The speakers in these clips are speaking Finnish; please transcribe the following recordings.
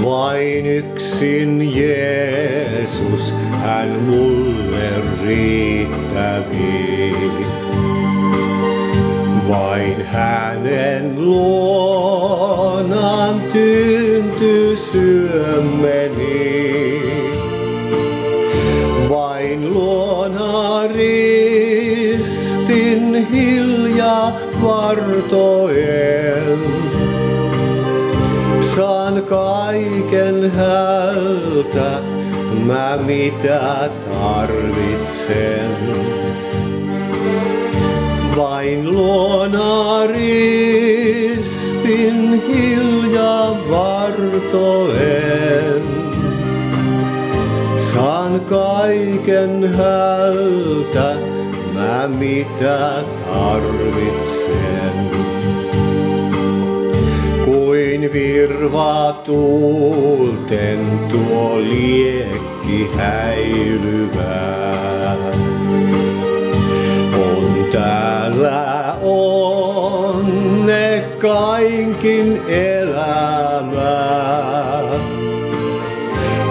Vain yksin Jeesus, hän mulle riittävi. Vain hänen luonaan tyyntyy syömeni. Vain luona ristin hiljaa vartoen. Saan kaiken häneltä, mä mitä tarvitsen. Vain luona ristin hiljaa vartoen. Saan kaiken häneltä, mä mitä tarvitsen. Kuin virva tuulten tuo liekki häilyvää. On täällä onnekkainkin elämää.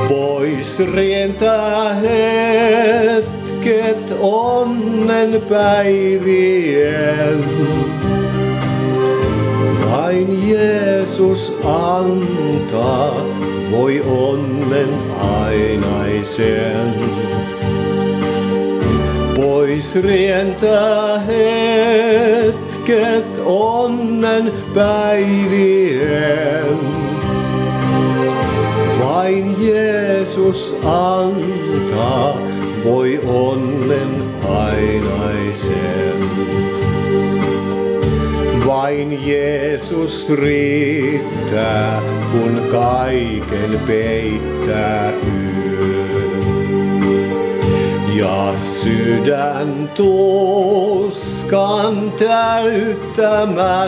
Pois rientää hetket onnen päivien. Vain Jeesus antaa, voi onnen ainaisen. Pois rientää hetket onnen päivien. Vain Jeesus antaa, voi onnen ainaisen. Vain Jeesus riittää, kun kaiken peittää yö. Ja sydän tuskan täyttämänä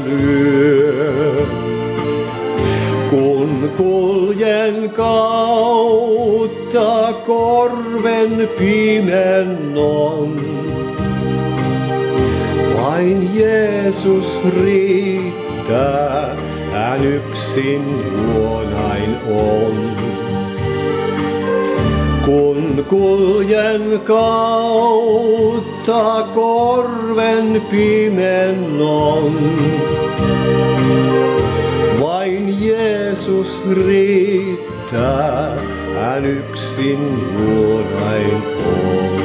lyö. Kun kuljen kautta korven pimennon, vain Jeesus riittää, hän yksin luonain on. Kun kuljen kautta korven pimennon, vain Jeesus riittää, hän yksin luonain on.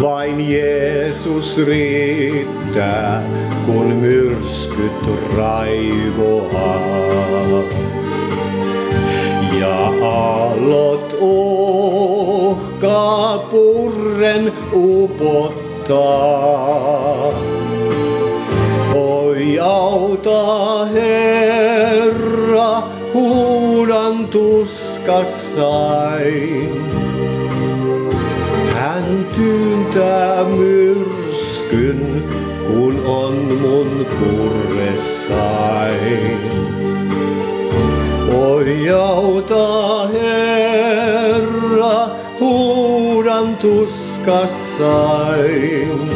Vain Jeesus riittää, kun myrskyt raivoaa. Ja aallot uhkaa purren upottaa. Oi auta Herra, huudan tuskassain. Hän tyyntää myrskyn, kun on mun purressain. Oi auta Herra, huudan tuskassain.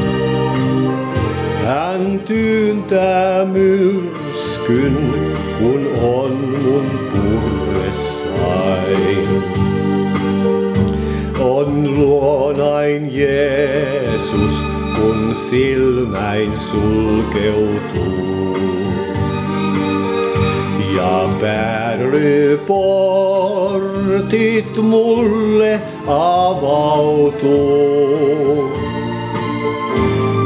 Hän tyyntää myrskyn, kun on mun purressain. On luonain Jeesus, kun silmäin sulkeutuu. Ja pärlyportit mulle avautuu.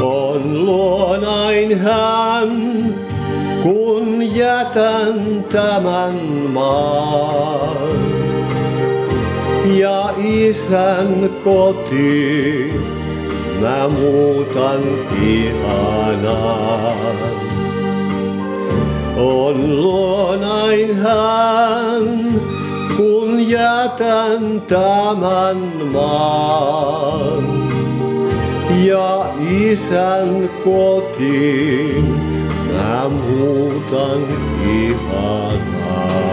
On luonain hän, kun jätän tämän maan. Ja Isän kotiin mä muutan ihanaan. On luonain hän, kun jätän tämän maan. ja isän kotiin mä muutan ihanaa.